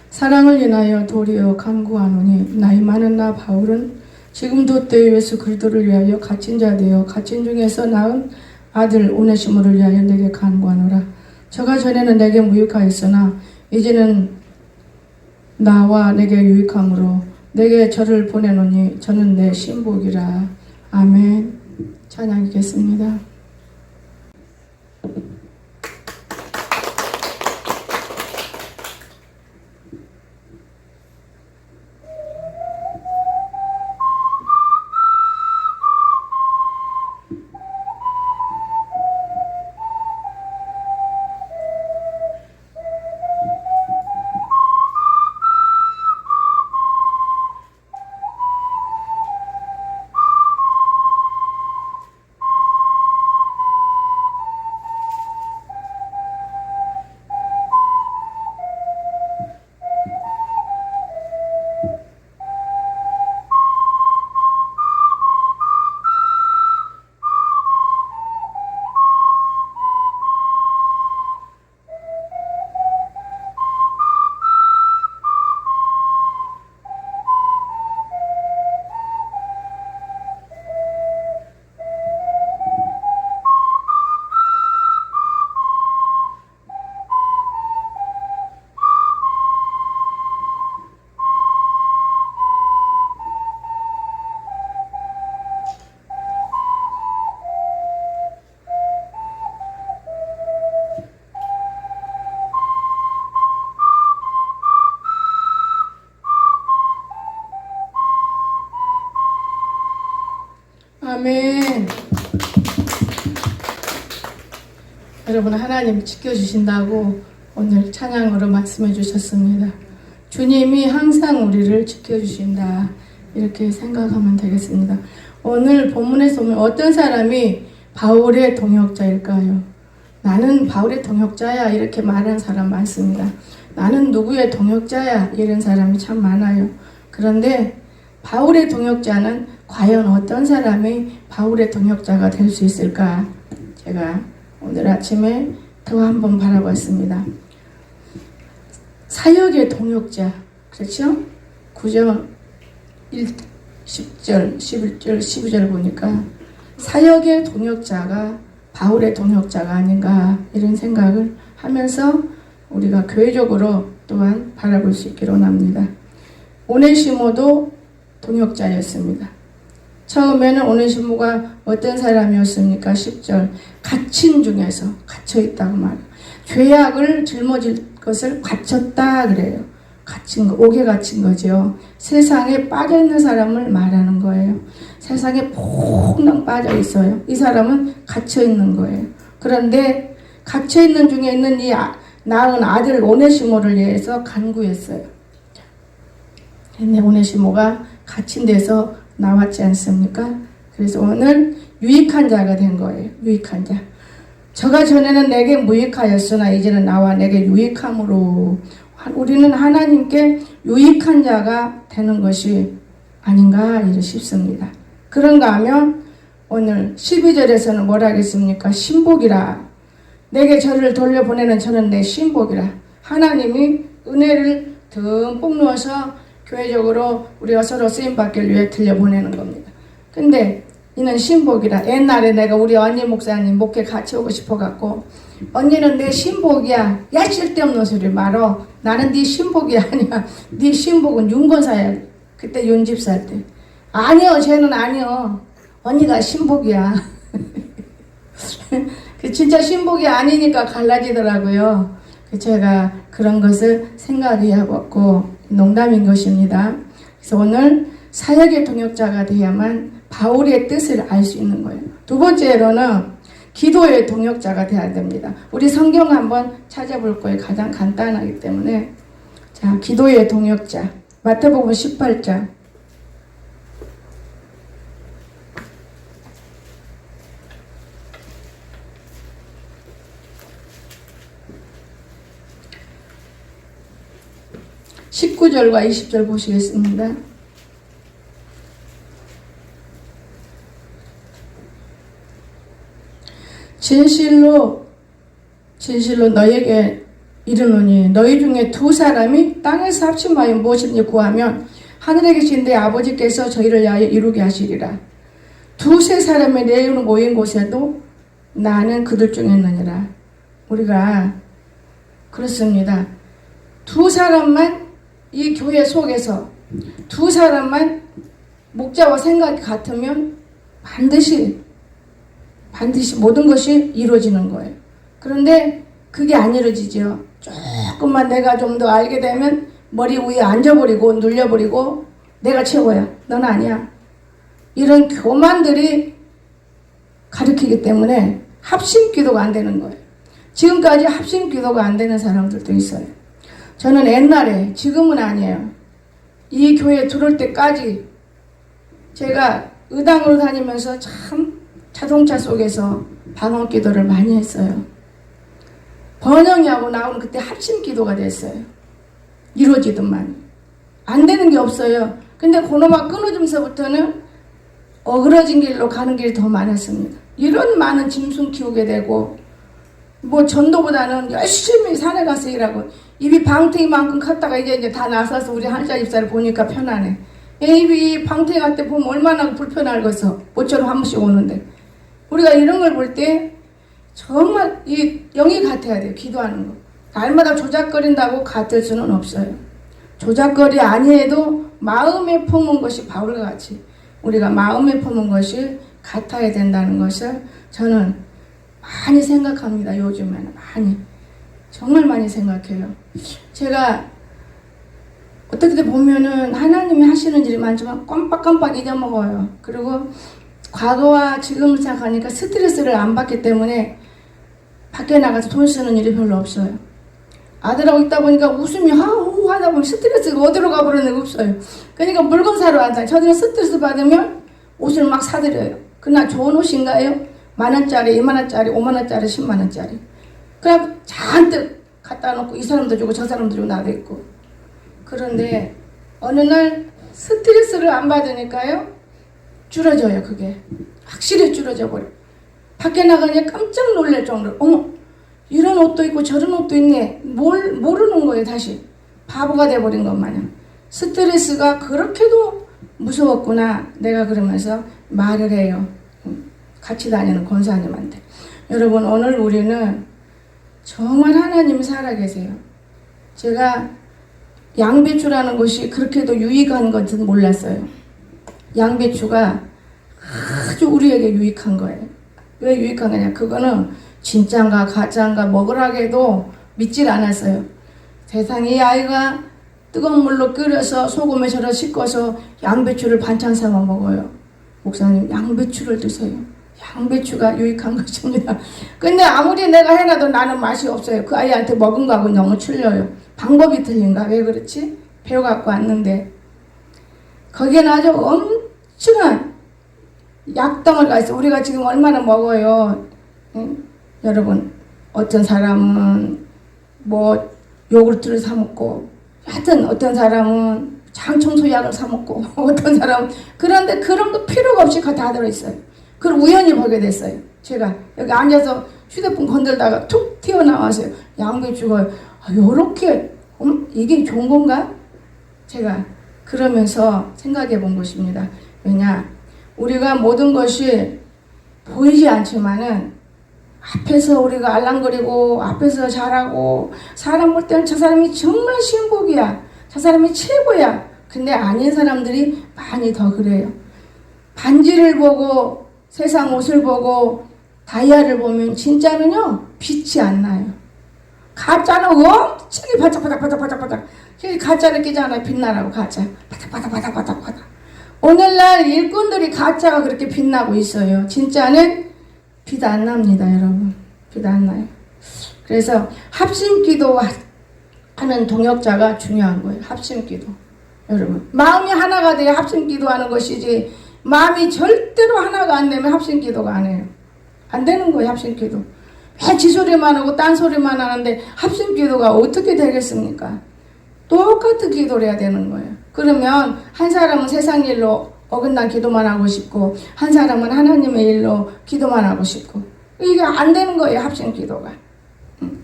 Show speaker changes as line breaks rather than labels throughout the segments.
사랑을 인하여 도리어 간구하노니 나이 많은 나 바울은 지금도 때에 예수 그리스도를 위하여 갇힌 자 되어 갇힌 중에서 낳은 아들 오네시모를 위하여 내게 간구하노라. 저가 전에는 내게 무익하였으나 이제는 나와 내게 유익함으로 내게 저를 보내노니 저는 내 신복이라. 아멘. 찬양하겠습니다. 아멘. 여러분, 하나님 지켜주신다고 오늘 찬양으로 말씀해 주셨습니다. 주님이 항상 우리를 지켜주신다, 이렇게 생각하면 되겠습니다. 오늘 본문에서 보면 어떤 사람이 바울의 동역자일까요? 나는 바울의 동역자야, 이렇게 말하는 사람 많습니다. 나는 누구의 동역자야, 이런 사람이 참 많아요. 그런데 바울의 동역자는 과연 어떤 사람이 바울의 동역자가 될 수 있을까? 제가 오늘 아침에 더 한번 바라봤습니다. 사역의 동역자, 그렇죠? 9절, 10절, 11절, 12절 보니까 사역의 동역자가 바울의 동역자가 아닌가, 이런 생각을 하면서 우리가 교회적으로 또한 바라볼 수 있기를 원합니다. 오네시모도 동역자였습니다. 처음에는 오네시모가 어떤 사람이었습니까? 10절, 갇힌 중에서 갇혀있다고 말해요. 죄악을 짊어질 것을 갇혔다 그래요. 갇힌 거, 옥에 갇힌 거죠. 세상에 빠져있는 사람을 말하는 거예요. 세상에 폭락 빠져있어요. 이 사람은 갇혀있는 거예요. 그런데 갇혀있는 중에 있는 이 낳은 아들 오네시모를 위해서 간구했어요. 근데 오네시모가 갇힌 데서 나왔지 않습니까? 그래서 오늘 유익한 자가 된 거예요. 유익한 자. 저가 전에는 내게 무익하였으나 이제는 나와 내게 유익함으로, 우리는 하나님께 유익한 자가 되는 것이 아닌가 싶습니다. 그런가 하면 오늘 12절에서는 뭐라 하겠습니까? 신복이라. 내게 저를 돌려보내는 저는 내 신복이라. 하나님이 은혜를 듬뿍 넣어서 교회적으로 우리가 서로 쓰임받기를 위해 들려보내는 겁니다. 근데 이는 신복이라. 옛날에 내가 우리 언니 목사님 목회 같이 오고 싶어갖고, 언니는 내 신복이야. 야, 쓸데없는 소리 말어. 나는 네 신복이 아니야. 네 신복은 윤건사야. 그때 윤집 살 때. 아니요, 쟤는 아니요. 언니가 신복이야. 진짜 신복이 아니니까 갈라지더라고요. 제가 그런 것을 생각해봤고, 농담인 것입니다. 그래서 오늘 사역의 동역자가 되어야만 바울의 뜻을 알 수 있는 거예요. 두 번째로는 기도의 동역자가 되어야 됩니다. 우리 성경 한번 찾아볼 거예요. 가장 간단하기 때문에. 자, 기도의 동역자. 마태복음 18장. (19절과 20절) 보시겠습니다. 진실로 너에게 이르노니 너희 중에 두 사람이 땅에서 합심하여 무엇이든지 구하면 하늘에 계신 내 아버지께서 저희를 위하여 이루게 하시리라. 두세 사람이 내 이름으로 모인 곳에도 나는 그들 중에 있느니라. 우리가 그렇습니다. 두 사람만 이 교회 속에서 두 사람만 목자와 생각이 같으면 반드시 모든 것이 이루어지는 거예요. 그런데 그게 안 이루어지죠. 조금만 내가 좀 더 알게 되면 머리 위에 앉아버리고 눌려버리고 내가 최고야. 넌 아니야. 이런 교만들이 가르치기 때문에 합심기도가 안 되는 거예요. 지금까지 합심기도가 안 되는 사람들도 있어요. 저는 옛날에, 지금은 아니에요. 이 교회에 들어올 때까지 제가 의당으로 다니면서 참 자동차 속에서 방언기도를 많이 했어요. 번영이하고 나오는 그때 합심기도가 됐어요. 이루어지더만. 안 되는 게 없어요. 근데 그놈아 끊어지면서부터는 어그러진 길로 가는 길이 더 많았습니다. 이런 많은 짐승 키우게 되고 뭐 전도보다는 열심히 산에 가서 일하고 입이 방태기만큼 컸다가 이제 다 나서서 우리 한자 집사를 보니까 편하네. 입이 방태기 같을 때 보면 얼마나 불편하겠어. 모처럼 한 번씩 오는데 우리가 이런 걸 볼 때 정말 이 영이 같아야 돼요. 기도하는 거. 날마다 조작거린다고 같을 수는 없어요. 조작거리 아니해도 마음에 품은 것이 바울과 같이 우리가 마음에 품은 것이 같아야 된다는 것을 저는 많이 생각합니다. 요즘에는 많이 정말 많이 생각해요. 제가 어떻게 보면은 하나님이 하시는 일이 많지만 깜빡깜빡 잊어먹어요. 그리고 과거와 지금을 생각하니까 스트레스를 안 받기 때문에 밖에 나가서 돈 쓰는 일이 별로 없어요. 아들하고 있다 보니까 웃음이 하우 하다 보니 스트레스가 어디로 가버리는 게 없어요. 그러니까 물건 사러 왔다. 저들은 스트레스 받으면 옷을 막 사드려요. 그날 좋은 옷인가요? 10,000원짜리, 20,000원짜리, 50,000원짜리, 100,000원짜리. 그냥 잔뜩 갖다 놓고 이 사람도 주고 저 사람도 주고 나도 있고. 그런데 어느 날 스트레스를 안 받으니까요. 줄어져요. 그게. 확실히 줄어져 버려. 밖에 나가니 깜짝 놀랄 정도로 어머 이런 옷도 있고 저런 옷도 있네. 모르는 거예요. 다시. 바보가 돼버린 것 마냥. 스트레스가 그렇게도 무서웠구나. 내가 그러면서 말을 해요. 같이 다니는 권사님한테. 여러분 오늘 우리는 정말 하나님이 살아계세요. 제가 양배추라는 것이 그렇게도 유익한 것은 몰랐어요. 양배추가 아주 우리에게 유익한 거예요. 왜 유익한 거냐? 그거는 진짠가 가짠가 먹으라고 믿질 않았어요. 세상에 이 아이가 뜨거운 물로 끓여서 소금에 절여 씻어서 양배추를 반찬 삼아 먹어요. 목사님 양배추를 드세요. 양배추가 유익한 것입니다. 근데 아무리 내가 해놔도 나는 맛이 없어요. 그 아이한테 먹은 거하고 너무 틀려요. 방법이 틀린가? 왜 그렇지? 배워갖고 왔는데 거기에는 아주 엄청난 약덩어리가 있어요. 우리가 지금 얼마나 먹어요. 응? 여러분 어떤 사람은 뭐 요구르트를 사 먹고 하여튼 어떤 사람은 장청소약을 사 먹고 어떤 사람은 그런데 그런 거 필요가 없이 다 들어있어요. 그걸 우연히 보게 됐어요. 제가 여기 앉아서 휴대폰 건들다가 툭 튀어나왔어요. 양배추가 요렇게 이게 좋은 건가? 제가 그러면서 생각해 본 것입니다. 왜냐 우리가 모든 것이 보이지 않지만은 앞에서 우리가 알랑거리고 앞에서 잘하고 사람 볼 때는 저 사람이 정말 신복이야. 저 사람이 최고야. 근데 아닌 사람들이 많이 더 그래요. 반지를 보고 세상 옷을 보고 다이아를 보면 진짜는요 빛이 안 나요. 가짜는 엄청나게 바짝바짝 가짜를 끼잖아요. 빛나라고 가짜 바짝바짝 오늘날 일꾼들이 가짜가 그렇게 빛나고 있어요. 진짜는 빛 안 납니다. 여러분 빛 안 나요. 그래서 합심기도 하는 동역자가 중요한 거예요. 합심기도 여러분 마음이 하나가 돼야 합심기도하는 것이지 마음이 절대로 하나가 안 되면 합심기도가 안 해요. 안 되는 거예요. 합심기도 왜 지소리만 하고 딴소리만 하는데 합심기도가 어떻게 되겠습니까? 똑같은 기도를 해야 되는 거예요. 그러면 한 사람은 세상 일로 어긋난 기도만 하고 싶고 한 사람은 하나님의 일로 기도만 하고 싶고 이게 안 되는 거예요. 합심기도가.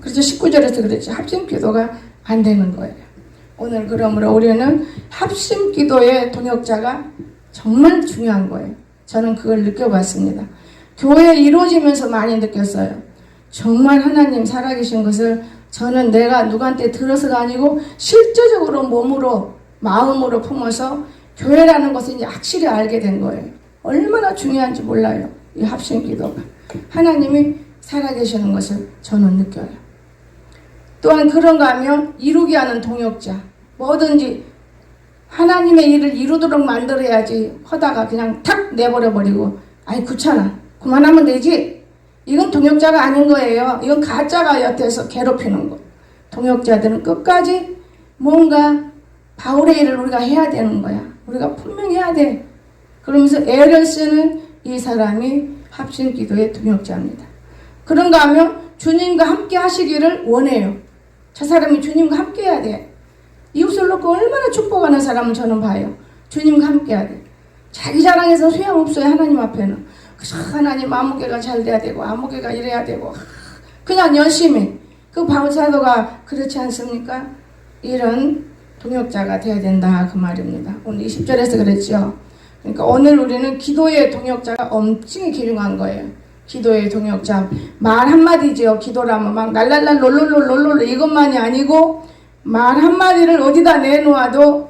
그래서 19절에서 그랬죠. 합심 기도가 안 되는 거예요. 오늘 그러므로 우리는 합심 기도의 동역자가 정말 중요한 거예요. 저는 그걸 느껴봤습니다. 교회 이루어지면서 많이 느꼈어요. 정말 하나님 살아계신 것을 저는 내가 누구한테 들어서가 아니고 실제적으로 몸으로 마음으로 품어서 교회라는 것을 이제 확실히 알게 된 거예요. 얼마나 중요한지 몰라요. 이 합심 기도가. 하나님이 살아계시는 것을 저는 느껴요. 또한 그런가 하면 이루게 하는 동역자. 뭐든지 하나님의 일을 이루도록 만들어야지 하다가 그냥 탁 내버려버리고 아이 귀찮아. 그만하면 되지. 이건 동역자가 아닌 거예요. 이건 가짜가 곁에서 괴롭히는 거. 동역자들은 끝까지 뭔가 바울의 일을 우리가 해야 되는 거야. 우리가 분명히 해야 돼. 그러면서 애를 쓰는 이 사람이 합심 기도의 동역자입니다. 그런가 하면 주님과 함께 하시기를 원해요. 저 사람이 주님과 함께 해야 돼. 이웃을 놓고 얼마나 축복하는 사람을 저는 봐요. 주님과 함께 해야 돼. 자기 자랑해서 소용없어요. 하나님 앞에는. 하나님 아무개가 잘 돼야 되고 아무개가 이래야 되고 그냥 열심히. 그 바울 사도가 그렇지 않습니까? 이런 동역자가 돼야 된다 그 말입니다. 오늘 20절에서 그랬죠. 그러니까 오늘 우리는 기도의 동역자가 엄청 귀중한 거예요. 기도의 동역자. 말 한마디죠. 기도라면 막 날랄랄 롤롤롤 이것만이 아니고 말 한마디를 어디다 내놓아도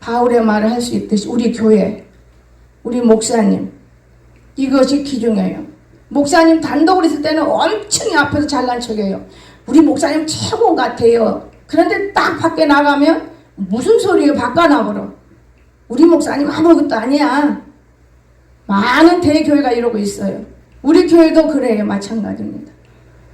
바울의 말을 할 수 있듯이 우리 교회, 우리 목사님 이것이 귀중해요. 목사님 단독으로 있을 때는 엄청 앞에서 잘난 척해요. 우리 목사님 최고 같아요. 그런데 딱 밖에 나가면 무슨 소리예요? 바꿔나버려. 우리 목사님 아무것도 아니야. 많은 대교회가 이러고 있어요. 우리 교회도 그래요. 마찬가지입니다.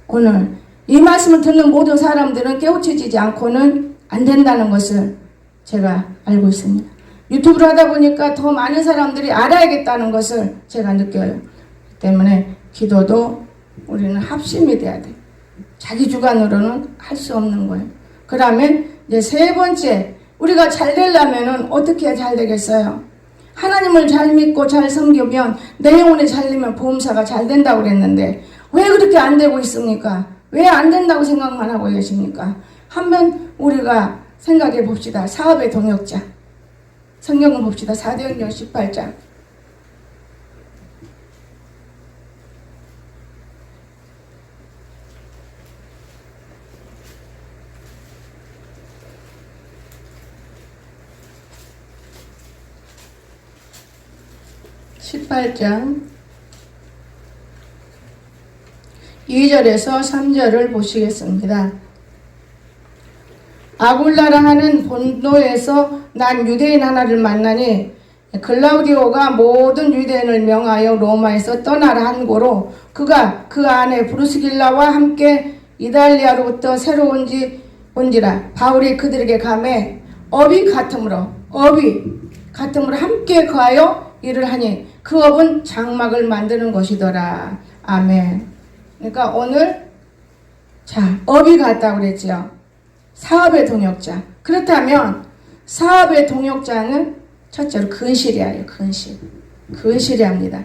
오늘 이 말씀을 듣는 모든 사람들은 깨우쳐지지 않고는 안 된다는 것을 제가 알고 있습니다. 유튜브를 하다 보니까 더 많은 사람들이 알아야겠다는 것을 제가 느껴요. 때문에 기도도 우리는 합심이 돼야 돼. 자기 주관으로는 할 수 없는 거예요. 그러면 이제 세 번째, 우리가 잘 되려면 어떻게 해야 잘 되겠어요? 하나님을 잘 믿고 잘 섬기면 내 영혼이 잘 되면 보험사가 잘 된다고 그랬는데 왜 그렇게 안 되고 있습니까? 왜 안 된다고 생각만 하고 계십니까? 한번 우리가 생각해 봅시다. 사업의 동역자. 성경을 봅시다. 사도행전 18장. (18장) 2절에서 3절을 보시겠습니다. 아굴라라 하는 본도에서 난 유대인 하나를 만나니 글라우디오가 모든 유대인을 명하여 로마에서 떠나라 한 고로 그가 그 안에 브루스길라와 함께 이달리아로부터 새로 온지라 바울이 그들에게 가매 업이 같으므로 함께 거하여 일을 하니 그 업은 장막을 만드는 것이더라. 아멘. 그러니까 오늘 업이 같다고 그랬죠. 사업의 동역자. 그렇다면 사업의 동역자는 첫째로 근실이에요. 근실이 합니다.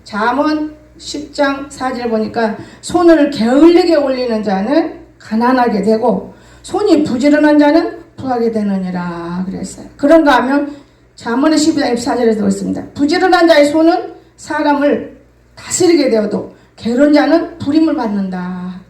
잠언 10장 4절 보니까 손을 게을리게 올리는 자는 가난하게 되고 손이 부지런한 자는 부하게 되느니라 그랬어요. 그런가 하면 잠언의 12장 24절에서 그렇습니다. 부지런한 자의 손은 사람을 다스리게 되어도 게으른 자는 부림을 받는다.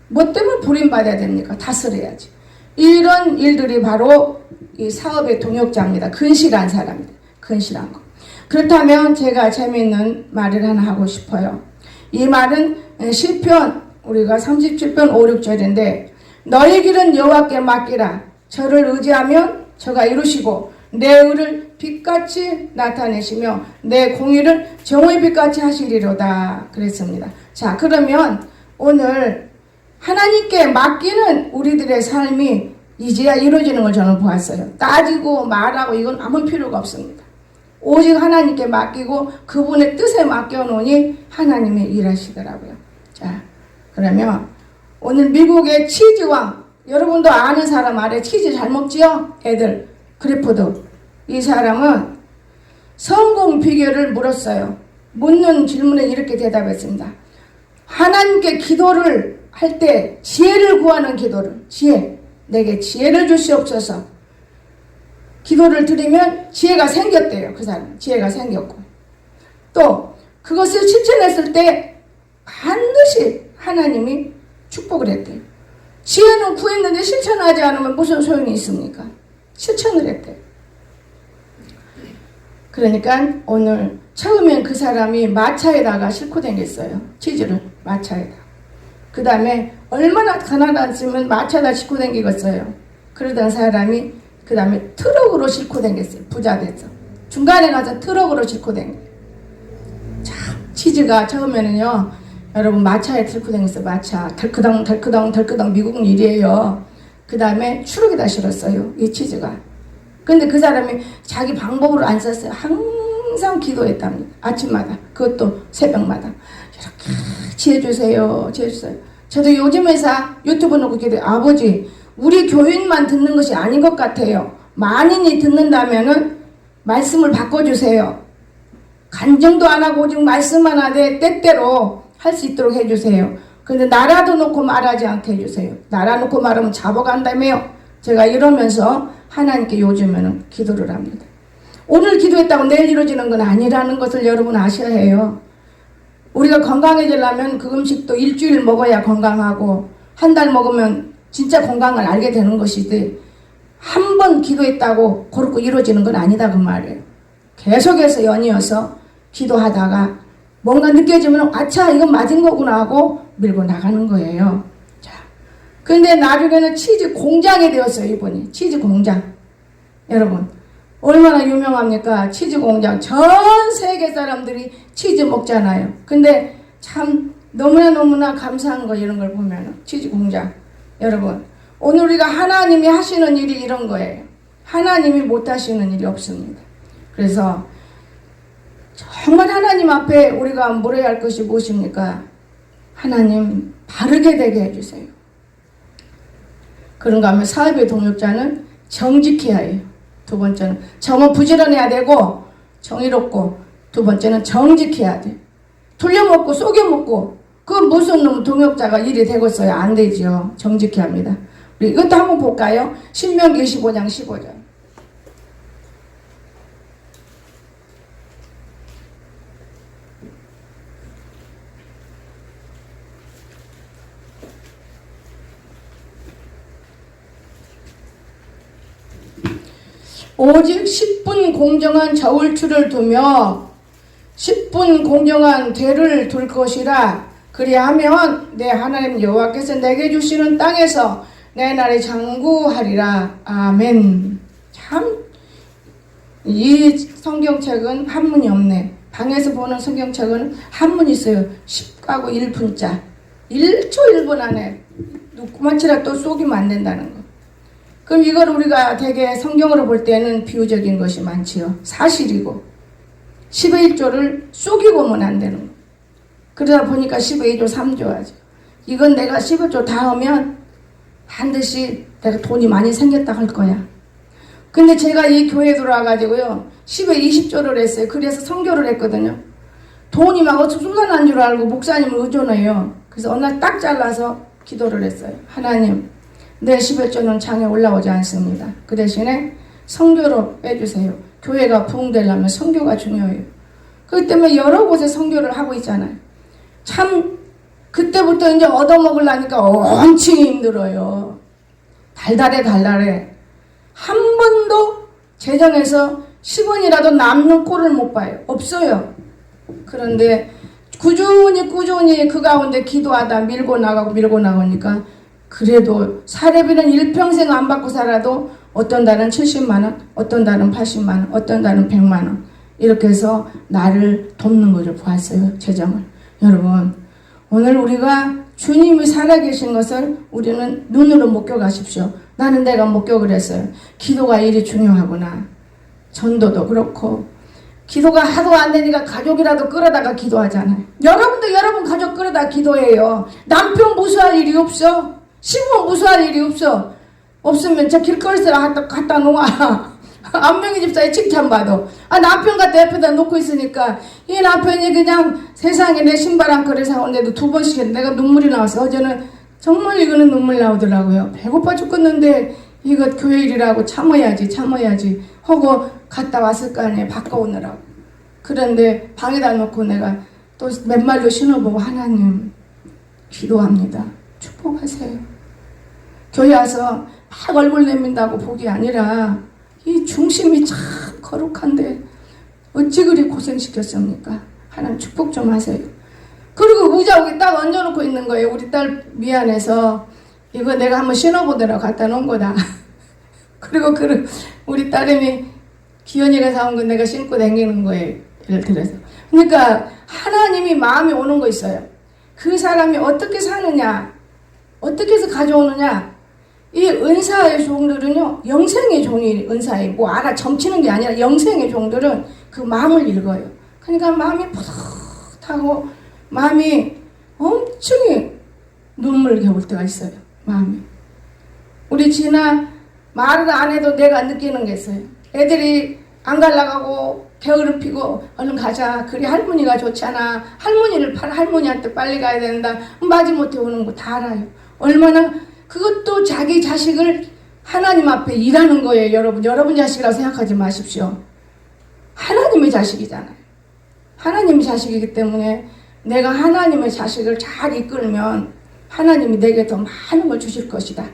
뭐 때문에 부림받아야 됩니까? 다스려야지. 이런 일들이 바로 이 사업의 동역자입니다. 근실한 사람입니다. 근실한 거. 그렇다면 제가 재미있는 말을 하나 하고 싶어요. 이 말은 시편 우리가 37편 5, 6절인데 너의 길은 여호와께 맡기라. 저를 의지하면 저가 이루시고 내 의를 빛같이 나타내시며 내 공의를 정오의 빛같이 하시리로다 그랬습니다. 자, 그러면 오늘 하나님께 맡기는 우리들의 삶이 이제야 이루어지는 걸 저는 보았어요. 따지고 말하고 이건 아무 필요가 없습니다. 오직 하나님께 맡기고 그분의 뜻에 맡겨놓으니 하나님이 일하시더라고요. 자, 그러면 오늘 미국의 치즈왕, 여러분도 아는 사람 아래 치즈 잘 먹지요? 애들 그래프도. 이 사람은 성공 비결을 물었어요. 묻는 질문에 이렇게 대답했습니다. 하나님께 기도를 할 때 지혜를 구하는 기도를, 지혜, 내게 지혜를 주시옵소서. 기도를 드리면 지혜가 생겼대요. 그 사람 지혜가 생겼고, 또 그것을 실천했을 때 반드시 하나님이 축복을 했대요. 지혜는 구했는데 실천하지 않으면 무슨 소용이 있습니까? 실천을 했대요. 그러니까 오늘 처음엔 그 사람이 마차에다가 싣고 다녔어요. 치즈를 마차에다. 그 다음에 얼마나 가난했으면 마차에다 싣고 다니겠어요. 그러던 사람이 그 다음에 트럭으로 싣고 다녔어요. 부자 돼서 중간에 가서 트럭으로 싣고 다녔어요. 참 치즈가 처음에는요, 여러분 마차에 싣고 다녔어요. 마차 덜크덩 미국 일이에요. 그 다음에 추록에다 실었어요. 이 치즈가. 근데 그 사람이 자기 방법으로 안 썼어요. 항상 기도했답니다. 아침마다, 그것도 새벽마다 이렇게 지혜 주세요, 지혜 주세요. 저도 요즘 회사 유튜브 놓고 기도해요. 아버지, 우리 교인만 듣는 것이 아닌 것 같아요. 만인이 듣는다면은 말씀을 바꿔주세요. 간증도 안 하고 오직 말씀만 하되 때때로 할 수 있도록 해주세요. 근데 나라도 놓고 말하지 않게 해주세요. 나라 놓고 말하면 잡아간다며요. 제가 이러면서 하나님께 요즘에는 기도를 합니다. 오늘 기도했다고 내일 이루어지는 건 아니라는 것을 여러분 아셔야 해요. 우리가 건강해지려면 그 음식도 일주일 먹어야 건강하고 한 달 먹으면 진짜 건강을 알게 되는 것이지, 한 번 기도했다고 그렇고 이루어지는 건 아니다 그 말이에요. 계속해서 연이어서 기도하다가 뭔가 느껴지면 아차 이건 맞은 거구나 하고 밀고 나가는 거예요. 자, 근데 나중에는 치즈 공장이 되었어요. 이분이 치즈 공장. 여러분 얼마나 유명합니까? 치즈 공장. 전 세계 사람들이 치즈 먹잖아요. 근데 참 너무나 감사한 거, 이런 걸 보면 치즈 공장. 여러분 오늘 우리가 하나님이 하시는 일이 이런 거예요. 하나님이 못 하시는 일이 없습니다. 그래서 정말 하나님 앞에 우리가 물어야 할 것이 무엇입니까? 하나님 바르게 되게 해주세요. 그런가 하면 사업의 동역자는 정직해야 해요. 두 번째는 정은 부지런해야 되고 정의롭고, 두 번째는 정직해야 돼. 돌려먹고 속여먹고 그 무슨 놈 동역자가 일이 되겠어요? 안 되죠. 정직해야 합니다. 우리 이것도 한번 볼까요? 신명기 15장 15절. 오직 10분 공정한 저울추를 두며 10분 공정한 대를 둘 것이라. 그리하면 내 하나님 여호와께서 내게 주시는 땅에서 내 날이 장구하리라. 아멘. 참 이 성경책은 한문이 없네. 방에서 보는 성경책은 한문이 있어요. 10가구 1분자. 1초 1분 안에 누구만치라 또 속이면 안 된다는 거. 그럼 이걸 우리가 되게 성경으로 볼 때는 비유적인 것이 많지요. 사실이고 10의 1조를 속이고 오면 안 되는 거. 그러다 보니까 10의 2조 3조 하죠. 이건 내가 11조 다 하면 반드시 내가 돈이 많이 생겼다 할 거야. 근데 제가 이 교회에 들어와가지고요 10의 20조를 했어요. 그래서 선교를 했거든요. 돈이 막 어디서 쏟아난 줄 알고 목사님을 의존해요. 그래서 어느 날 딱 잘라서 기도를 했어요. 하나님, 내 11조는 장에 올라오지 않습니다. 그 대신에 선교로 빼주세요. 교회가 부흥되려면 선교가 중요해요. 그렇기 때문에 여러 곳에 선교를 하고 있잖아요. 참 그때부터 이제 얻어먹으려니까 엄청 힘들어요. 달달해. 한 번도 재정에서 10원이라도 남는 꼴을 못 봐요. 없어요. 그런데 꾸준히 그 가운데 기도하다 밀고 나가니까 그래도 사례비는 일평생 안 받고 살아도 어떤 달은 70만원, 어떤 달은 80만원, 어떤 달은 100만원 이렇게 해서 나를 돕는 것을 보았어요. 재정을. 여러분 오늘 우리가 주님이 살아계신 것을 우리는 눈으로 목격하십시오. 나는 내가 목격을 했어요. 기도가 일이 중요하구나. 전도도 그렇고 기도가 하도 안 되니까 가족이라도 끌어다가 기도하잖아요. 여러분도 여러분 가족 끌어다 기도해요. 남편 무수할 일이 없어. 시부모 무수할 일이 없어. 없으면 저 길거리에서 갖다 놓아. 안명희 집사의 칭찬받아. 남편 갖다 옆에다 놓고 있으니까 이 남편이 그냥 세상에 내 신발 한 컬을 사오는데도 2번씩 했는데 내가 눈물이 나왔어. 어제는 정말 이거는 눈물 나오더라고요. 배고파 죽겠는데 이거 교회 일이라고 참아야지 하고 갔다 왔을 거 아니에요. 바꿔오느라고. 그런데 방에다 놓고 내가 또 맨발로 신어보고 하나님 기도합니다. 축복하세요. 교회 와서 막 얼굴 내민다고 복이 아니라 이 중심이 참 거룩한데 어찌 그리 고생시켰습니까? 하나님 축복 좀 하세요. 그리고 의자 여기 딱 얹어놓고 있는 거예요. 우리 딸 미안해서 이거 내가 한번 신어보더라고 갖다 놓은 거다. 그리고 우리 딸내미 기현이가 사온 거 내가 신고 다니는 거예요. 예를 들어서. 그러니까 하나님이 마음이 오는 거 있어요. 그 사람이 어떻게 사느냐, 어떻게 해서 가져오느냐. 이 은사의 종들은요, 영생의 종이 은사예요. 뭐 알아 점치는 게 아니라 영생의 종들은 그 마음을 읽어요. 그러니까 마음이 푸듯하고 마음이 엄청 눈물 겨울 때가 있어요. 마음이. 우리 진아 말을 안 해도 내가 느끼는 게 있어요. 애들이 안 갈라가고 게으름 피고 얼른 가자. 그래 할머니가 좋잖아. 할머니한테 빨리 가야 된다. 마지못해 오는 거 다 알아요. 얼마나 그것도 자기 자식을 하나님 앞에 일하는 거예요. 여러분 자식이라고 생각하지 마십시오. 하나님의 자식이잖아요. 하나님의 자식이기 때문에 내가 하나님의 자식을 잘 이끌면 하나님이 내게 더 많은 걸 주실 것이다.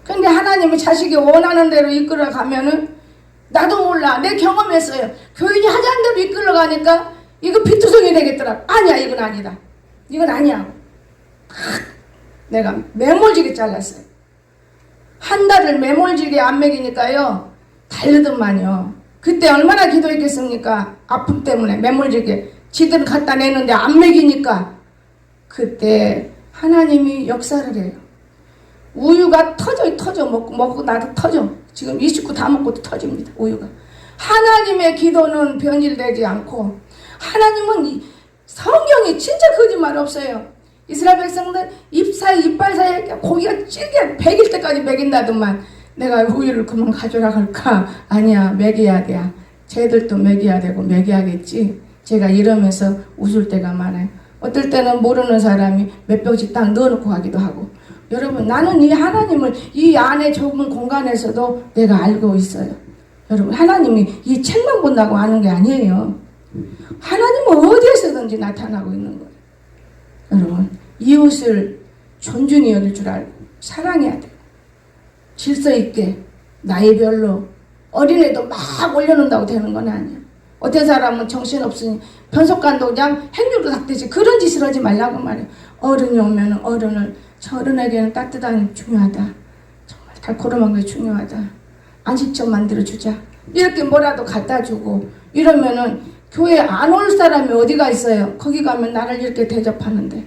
근데 하나님의 자식이 원하는 대로 이끌어 가면은 나도 몰라. 내 경험했어요. 교인이 하자는 대로 이끌어 가니까 이거 비투성이 되겠더라. 아니야, 이건 아니다. 이건 아니야. 내가 매몰지게 잘랐어요. 한 달을 매몰지게 안 먹이니까요. 달르더만요. 그때 얼마나 기도했겠습니까? 아픔 때문에 매몰지게. 지들은 갖다 내는데 안 먹이니까. 그때 하나님이 역사를 해요. 우유가 터져. 먹고 나도 터져. 지금 이 식구 다 먹고도 터집니다. 우유가. 하나님의 기도는 변질되지 않고 하나님은 성경이 진짜 거짓말 없어요. 이스라엘 백성들 이빨 사이에 고기가 찔게 100일 때까지 먹인다더만 내가 우유를 그만 가져라 할까? 아니야, 먹여야 돼. 쟤들도 먹여야 되고 먹여야겠지. 제가 이러면서 웃을 때가 많아요. 어떨 때는 모르는 사람이 몇 병씩 딱 넣어놓고 가기도 하고. 여러분, 나는 이 하나님을 이 안에 좁은 공간에서도 내가 알고 있어요. 여러분, 하나님이 이 책만 본다고 아는 게 아니에요. 하나님은 어디에서든지 나타나고 있는 거예요. 여러분, 이웃을 존중히 여길 줄 알고 사랑해야 돼요. 질서 있게 나이별로 어린애도 막 올려놓는다고 되는 건 아니에요. 어떤 사람은 정신없으니 편속간도 그냥 행주로 닥대지 그런 짓을 하지 말라고 말해요. 어른이 오면 어른을 저 어른에게는 따뜻함이 중요하다. 정말 달콤한 게 중요하다. 안식처 만들어주자. 이렇게 뭐라도 갖다 주고 이러면은 교회 안 올 사람이 어디가 있어요? 거기 가면 나를 이렇게 대접하는데.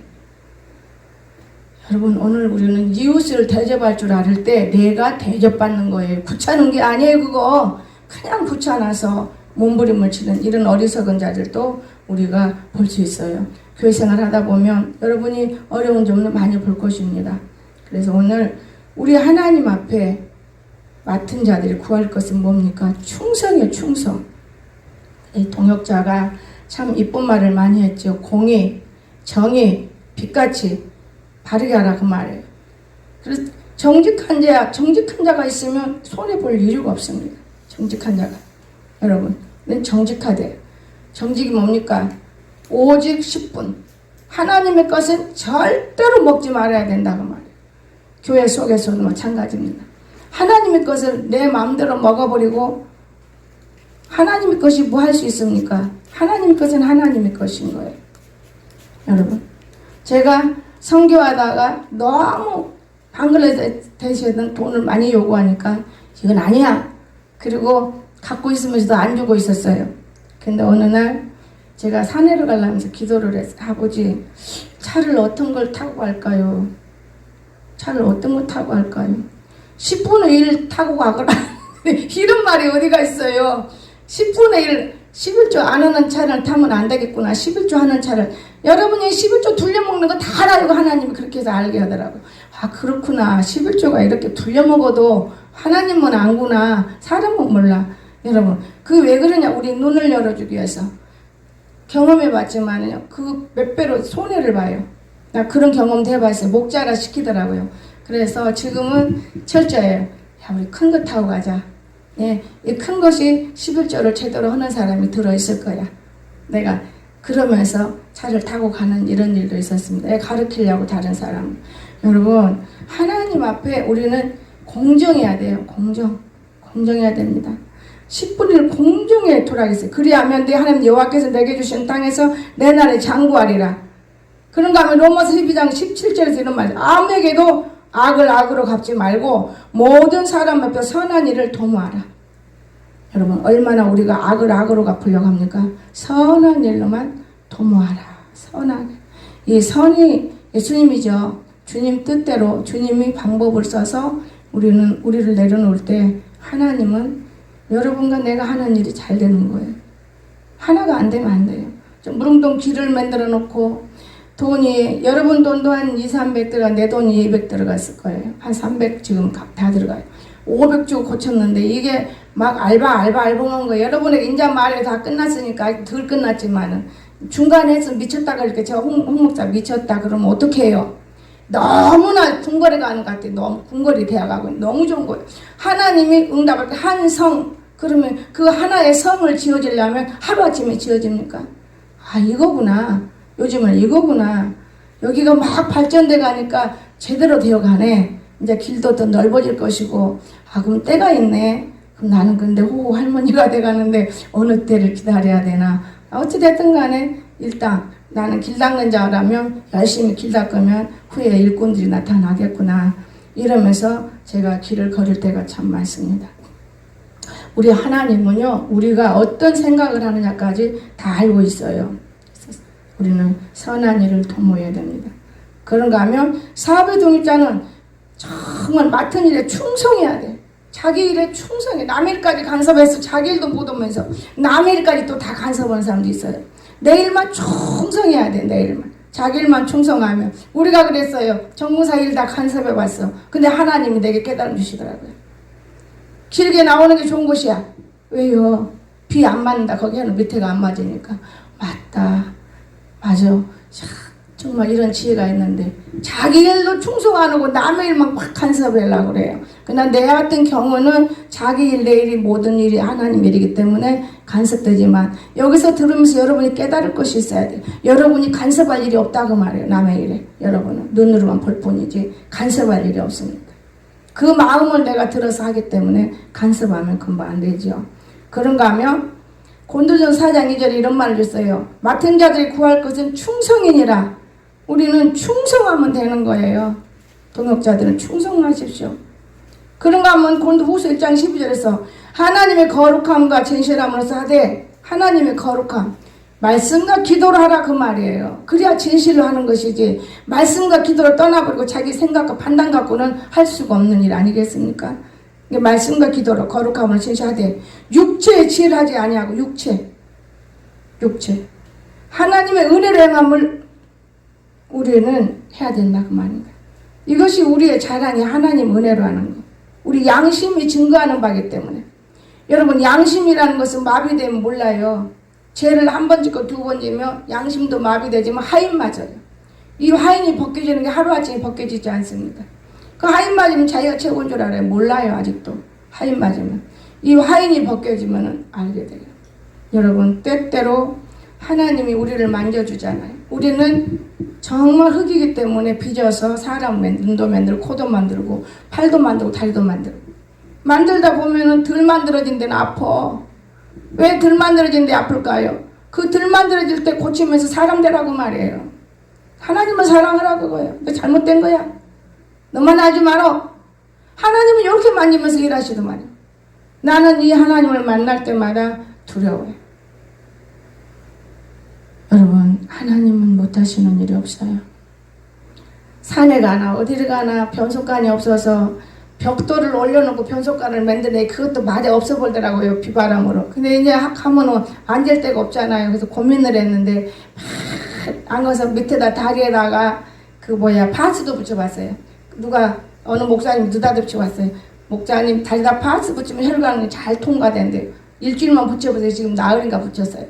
여러분, 오늘 우리는 이웃을 대접할 줄 알을 때 내가 대접받는 거예요. 구차는 게 아니에요. 그거 그냥 구차나서 몸부림을 치는 이런 어리석은 자들도 우리가 볼 수 있어요. 교회 생활 하다 보면 여러분이 어려운 점을 많이 볼 것입니다. 그래서 오늘 우리 하나님 앞에 맡은 자들이 구할 것은 뭡니까? 충성이에요. 충성. 이 동역자가 참 이쁜 말을 많이 했죠. 공의, 정의, 빛같이 바르게 하라 그 말이에요. 그래서 정직한 자가 있으면 손해볼 이유가 없습니다. 정직한 자가. 여러분, 는 정직하대. 정직이 뭡니까? 오직 10분. 하나님의 것은 절대로 먹지 말아야 된다고 말이에요. 교회 속에서도 마찬가지입니다. 하나님의 것을 내 마음대로 먹어버리고 하나님의 것이 뭐 할 수 있습니까? 하나님의 것은 하나님의 것인 거예요. 여러분, 제가 선교하다가 너무 방글라데시에는 돈을 많이 요구하니까 이건 아니야. 그리고 갖고 있으면서도 안 주고 있었어요. 근데 어느 날 제가 산에를 가려면서 기도를 했어요. 아버지, 차를 어떤 걸 타고 갈까요? 차를 어떤 거 타고 갈까요? 10분의 1 타고 가거라. 이런 말이 어디가 있어요? 10분의 1, 11조 안 하는 차를 타면 안 되겠구나. 11조 하는 차를. 여러분이 11조 둘려먹는 거 다 알아요. 하나님이 그렇게 해서 알게 하더라고요. 아, 그렇구나. 11조가 이렇게 둘려먹어도 하나님은 안구나. 사람은 몰라. 여러분, 그 왜 그러냐? 우리 눈을 열어주기 위해서. 경험해봤지만요. 그 몇 배로 손해를 봐요. 나 그런 경험도 해봤어요. 목자라 시키더라고요. 그래서 지금은 철저해요. 야, 우리 큰 거 타고 가자. 예, 이 큰 것이 11조를 제대로 하는 사람이 들어있을 거야. 내가 그러면서 차를 타고 가는 이런 일도 있었습니다. 내가 가르치려고 다른 사람. 여러분, 하나님 앞에 우리는 공정해야 돼요. 공정해야 됩니다. 10분의 1 공정에 돌아가겠어요. 그리하면 내 하나님 여호와께서 내게 주신 땅에서 내 날에 장구하리라. 그런가 하면 로마서 12장 17절에서 이런 말, 아무에게도 악을 악으로 갚지 말고 모든 사람 앞에 선한 일을 도모하라. 여러분, 얼마나 우리가 악을 악으로 갚으려고 합니까? 선한 일로만 도모하라. 선한 이 선이 예수님이죠. 주님 뜻대로 주님이 방법을 써서 우리를 내려놓을 때 하나님은 여러분과 내가 하는 일이 잘 되는 거예요. 하나가 안 되면 안 돼요. 좀 무릉동 길을 만들어 놓고 돈이 여러분 돈도 한 2, 300 들어가, 내 돈이 200 들어갔을 거예요. 한 300 지금 다 들어가요. 500 주고 고쳤는데 이게 막 알바한 거예요. 여러분의 인자 말에 다 끝났으니까 덜 끝났지만은 중간에 해서 미쳤다가 이렇게 제가 홍 목사 미쳤다 그러면 어떻게 해요? 너무나 궁궐에 가는 것 같아요. 너무 궁궐이 되어가고 너무 좋은 거예요. 하나님이 응답할 때 한 성, 그러면 그 하나의 성을 지어지려면 하루아침에 지어집니까? 아, 이거구나. 요즘은 이거구나. 여기가 막 발전돼 가니까 제대로 되어 가네. 이제 길도 더 넓어질 것이고, 아, 그럼 때가 있네. 그럼 나는 근데 할머니가 돼 가는데 어느 때를 기다려야 되나. 어찌됐든 간에 일단 나는 길 닦는 자라면 열심히 길 닦으면 후에 일꾼들이 나타나겠구나. 이러면서 제가 길을 걸을 때가 참 많습니다. 우리 하나님은요, 우리가 어떤 생각을 하느냐까지 다 알고 있어요. 우리는 선한 일을 도모해야 됩니다. 그런가 하면 사업의 독립자는 정말 맡은 일에 충성해야 돼. 자기 일에 충성해. 남의 일까지 간섭해서 자기 일도 못 오면서 남의 일까지 또 다 간섭하는 사람도 있어요. 내 일만 충성해야 돼. 내 일만. 자기 일만 충성하면. 우리가 그랬어요. 정무사 일 다 간섭해봤어. 근데 하나님이 내게 깨달음 주시더라고요. 길게 나오는 게 좋은 것이야. 왜요? 비 안 맞는다. 거기는 밑에가 안 맞으니까. 맞다. 맞아. 정말 이런 지혜가 있는데 자기 일도 충성 안 하고 남의 일만 확 간섭하려고 그래요. 그러나 내 같은 경우는 자기 일, 내 일이 모든 일이 하나님 일이기 때문에 간섭되지만 여기서 들으면서 여러분이 깨달을 것이 있어야 돼요. 여러분이 간섭할 일이 없다고 말해요. 남의 일에. 여러분은 눈으로만 볼 뿐이지 간섭할 일이 없습니다. 그 마음을 내가 들어서 하기 때문에 간섭하면 금방 안 되죠. 그런가 하면 고린도전 4장 2절에 이런 말을 줬어요. 맡은 자들이 구할 것은 충성이니라. 우리는 충성하면 되는 거예요. 동역자들은 충성하십시오. 그런가 하면 고린도후서 1장 12절에서 하나님의 거룩함과 진실함으로써 하되 하나님의 거룩함, 말씀과 기도를 하라 그 말이에요. 그래야 진실로 하는 것이지 말씀과 기도를 떠나버리고 자기 생각과 판단 갖고는 할 수가 없는 일 아니겠습니까? 말씀과 기도로 거룩함을 진실하되 육체의 지혜를 하지 아니하고 육체 하나님의 은혜로 행함을 우리는 해야 된다 그 말입니다. 이것이 우리의 자랑이 하나님 은혜로 하는 거. 우리 양심이 증거하는 바이기 때문에. 여러분, 양심이라는 것은 마비되면 몰라요. 죄를 한 번 짓고 두 번 지면 양심도 마비되지만 하인 맞아요. 이 하인이 벗겨지는 게 하루아침에 벗겨지지 않습니다. 그 하인 맞으면 자기가 최고인 줄 알아요. 몰라요. 아직도. 하인 맞으면. 이 하인이 벗겨지면 알게 돼요. 여러분, 때때로 하나님이 우리를 만져주잖아요. 우리는 정말 흙이기 때문에 빚어서 사람 눈도 만들고 코도 만들고 팔도 만들고 다리도 만들고 만들다 보면은 덜 만들어진 데는 아파. 왜 덜 만들어진 데 아플까요? 그 덜 만들어질 때 고치면서 사람 되라고 말이에요. 하나님을 사랑하라고 그거예요. 그게 잘못된 거야. 너만 하지 말어. 하나님은 이렇게 만지면서 일하시더만요. 나는 이 하나님을 만날 때마다 두려워요. 여러분, 하나님은 못하시는 일이 없어요. 산에 가나 어디를 가나 변속관이 없어서 벽돌을 올려놓고 변속관을 만드네. 그것도 말에 없어 보더라고요. 비바람으로. 근데 이제 하면은 앉을 데가 없잖아요. 그래서 고민을 했는데 막 앉아서 밑에다 다리에다가 파스도 붙여봤어요. 누가 어느 목사님 느닷없이 왔어요. 목사님 다리다 파스 붙이면 혈관이 잘 통과된대요. 일주일만 붙여보세요. 지금 나흘인가 붙였어요.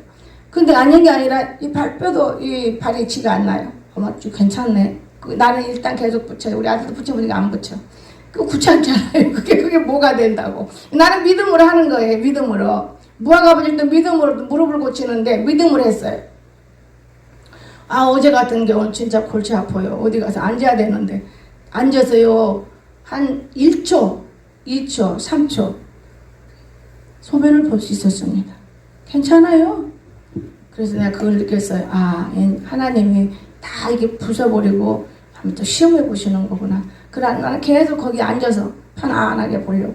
근데 아닌 게 아니라 이 발뼈도 이 발이 지가 안 나요. 어머 좀 괜찮네. 나는 일단 계속 붙여요. 우리 아들도 붙여보니까 안 붙여. 그 귀찮잖아요. 그게 뭐가 된다고. 나는 믿음으로 하는 거예요. 믿음으로. 무화과 아버지도 믿음으로 무릎을 고치는데 믿음으로 했어요. 아 어제 같은 경우는 진짜 골치 아파요. 어디 가서 앉아야 되는데 앉아서요 한 1초, 2초, 3초 소변을 볼 수 있었습니다. 괜찮아요. 그래서 내가 그걸 느꼈어요. 아 하나님이 다 이게 부숴버리고 한번 또 시험해 보시는 거구나. 그러나 나는 계속 거기 앉아서 편안하게 보려고.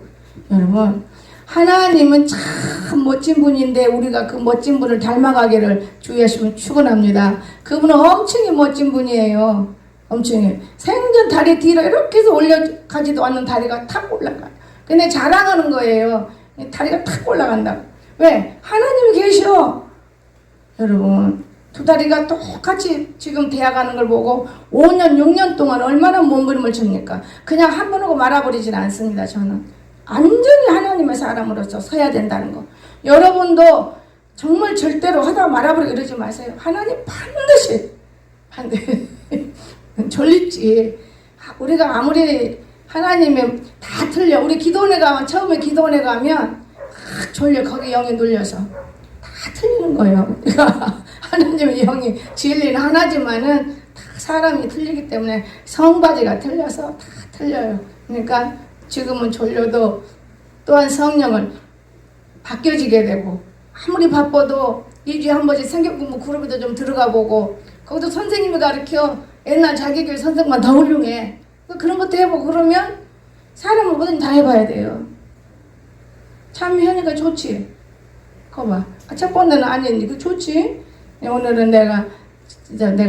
여러분 하나님은 참 멋진 분인데 우리가 그 멋진 분을 닮아가기를 주 예수님은 축원합니다. 그분은 엄청히 멋진 분이에요. 엄청히 생전 다리 뒤로 이렇게 해서 올려가지도 않는 다리가 탁 올라가요. 근데 자랑하는 거예요. 다리가 탁 올라간다고. 왜? 하나님이 계셔. 여러분 두 다리가 똑같이 지금 대학 가는 걸 보고 5년 6년 동안 얼마나 몸부림을 칩니까? 그냥 한 번 하고 말아버리진 않습니다. 저는 완전히 하나님의 사람으로서 서야 된다는 거. 여러분도 정말 절대로 하다가 말아버리고 이러지 마세요. 하나님 반드시 졸립지. 우리가 아무리 하나님의 다 틀려. 우리 기도원에 가면 처음에 기도원에 가면 졸려. 거기 영이 눌려서 다 틀리는 거예요. 하나님의 영이 진리는 하나지만은 다 사람이 틀리기 때문에 성바지가 틀려서 다 틀려요. 그러니까 지금은 졸려도 또한 성령을 바뀌어지게 되고 아무리 바빠도 2주에 한 번씩 성경공부 그룹에도 좀 들어가 보고 거기도 선생님이 가르쳐 옛날 자기 교회 선생만 더 훌륭해. 그런 것도 해보고 그러면 사람은 뭐든 다 해봐야 돼요. 참 현이가 좋지. 거봐. 첫 번째는 아니니 그 좋지. 오늘은 내가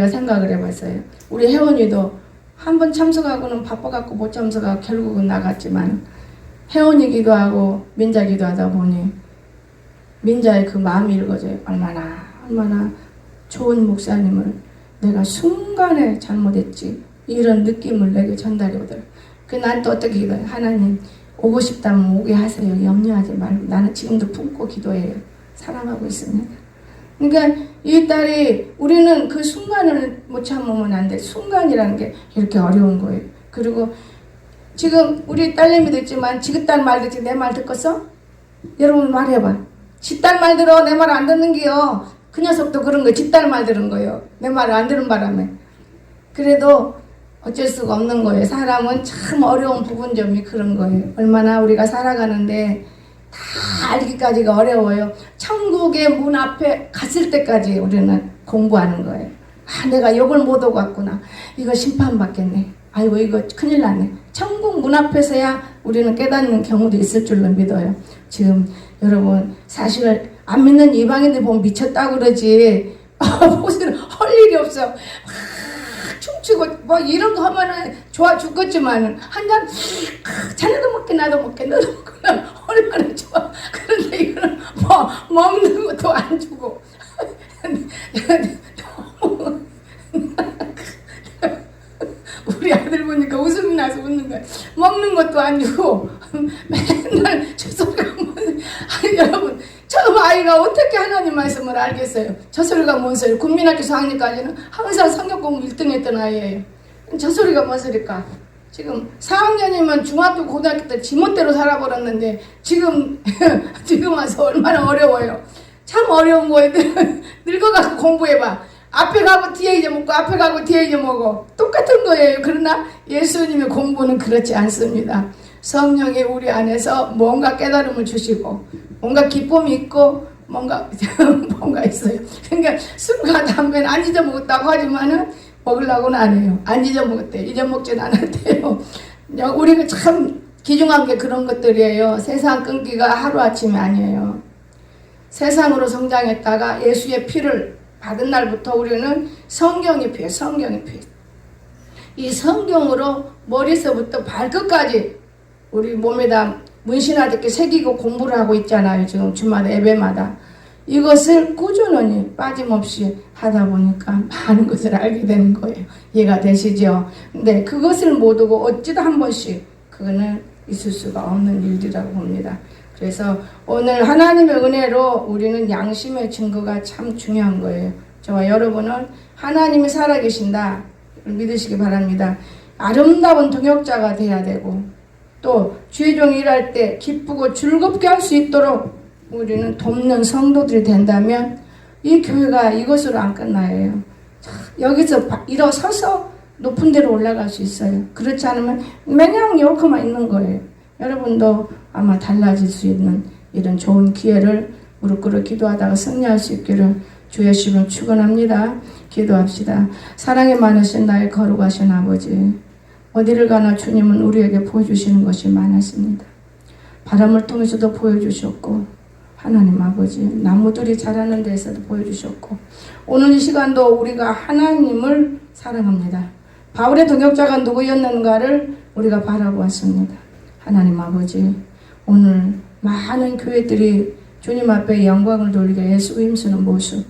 생각을 해봤어요. 우리 혜원이도 한 번 참석하고는 바빠갖고 못 참석하고 결국은 나갔지만 혜원이기도 하고 민자기도 하다 보니 민자의 그 마음이 읽어져요. 얼마나 좋은 목사님을 내가 순간에 잘못했지 이런 느낌을 내게 전달이 오더라고요. 난 또 어떻게 기도해요? 하나님 오고 싶다면 오게 하세요. 염려하지 말고 나는 지금도 품고 기도해요. 사랑하고 있습니다. 그러니까 이 딸이 우리는 그 순간을 못 참으면 안 돼. 순간이라는 게 이렇게 어려운 거예요. 그리고 지금 우리 딸내미도 있지만 지그딸 말 듣지 내 말 듣겠어? 여러분 말해봐. 지딸 말 들어 내 말 안 듣는 게요. 그 녀석도 그런 거예요. 지딸 말 들은 거예요. 내 말 안 들은 바람에. 그래도 어쩔 수가 없는 거예요. 사람은 참 어려운 부분점이 그런 거예요. 얼마나 우리가 살아가는데 다 알기까지가 어려워요. 천국의 문 앞에 갔을 때까지 우리는 공부하는 거예요. 아 내가 욕을 못 오고 왔구나. 이거 심판받겠네. 아이고 이거 큰일 났네. 천국 문 앞에서야 우리는 깨닫는 경우도 있을 줄로 믿어요. 지금 여러분 사실 안 믿는 이방인들 보면 미쳤다고 그러지 무슨 할 일이 없어. 춤추고 뭐 이런 거 하면은 좋아 죽겠지만 한잔 자네도 먹게 나도 먹게 너도 먹고 나 얼마나 좋아. 그런데 이거는 뭐 먹는 것도 안 주고 우리 아들 보니까 웃음이 나서 웃는 거야. 먹는 것도 안 주고 맨날 저 소리가 아니 여러분 처음 아이가 어떻게 하나님 말씀을 알겠어요. 저 소리가 뭔 소리. 국민학교 4학년까지는 항상 성경 공부 1등 했던 아이예요. 저 소리가 뭔 소리일까. 지금 4학년이면 중학교 고등학교 때 지멋대로 살아버렸는데 지금 와서 얼마나 어려워요. 참 어려운 거예요. 늙어가서 공부해봐. 앞에 가고 뒤에 잊어먹고 앞에 가고 뒤에 잊어먹어. 똑같은 거예요. 그러나 예수님의 공부는 그렇지 않습니다. 성령이 우리 안에서 뭔가 깨달음을 주시고 뭔가 기쁨이 있고 뭔가 있어요. 그러니까 술과 담배는 안 잊어먹었다고 하지만은 먹으려고는 안 해요. 안 잊어먹었대. 잊어먹진 않았대요. 우리가 참 귀중한 게 그런 것들이에요. 세상 끊기가 하루아침이 아니에요. 세상으로 성장했다가 예수의 피를 받은 날부터 우리는 성경이 피해. 성경이 피해. 이 성경으로 머리서부터 발끝까지 우리 몸에다 문신하듯이 새기고 공부를 하고 있잖아요. 지금 주마다 예배마다. 이것을 꾸준히 빠짐없이 하다 보니까 많은 것을 알게 되는 거예요. 이해가 되시죠? 근데 그것을 모두고 어찌다 한 번씩 그거는 있을 수가 없는 일이라고 봅니다. 그래서 오늘 하나님의 은혜로 우리는 양심의 증거가 참 중요한 거예요. 저와 여러분은 하나님이 살아계신다 믿으시기 바랍니다. 아름다운 동역자가 돼야 되고 또 주의 종이 일할 때 기쁘고 즐겁게 할 수 있도록 우리는 돕는 성도들이 된다면 이 교회가 이것으로 안 끝나요. 여기서 일어서서 높은 데로 올라갈 수 있어요. 그렇지 않으면 매년 이렇게만 있는 거예요. 여러분도 아마 달라질 수 있는 이런 좋은 기회를 무릎 꿇어 기도하다가 승리할 수 있기를 주의 이름으로 축원합니다. 기도합시다. 사랑이 많으신 나의 거룩하신 아버지, 어디를 가나 주님은 우리에게 보여주시는 것이 많았습니다. 바람을 통해서도 보여주셨고 하나님 아버지 나무들이 자라는 데서도 보여주셨고 오늘 이 시간도 우리가 하나님을 사랑합니다. 바울의 동역자가 누구였는가를 우리가 바라보았습니다. 하나님 아버지 오늘 많은 교회들이 주님 앞에 영광을 돌리게 애쓰고 힘쓰는 모습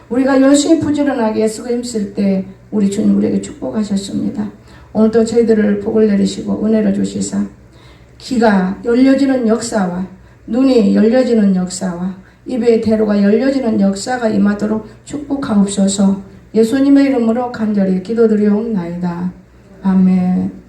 우리가 열심히 부지런하게 애쓰고 힘쓸 때 우리 주님 우리에게 축복하셨습니다. 오늘도 저희들을 복을 내리시고 은혜를 주시사 귀가 열려지는 역사와 눈이 열려지는 역사와 입의 대로가 열려지는 역사가 임하도록 축복하옵소서. 예수님의 이름으로 간절히 기도드리옵나이다. 아멘.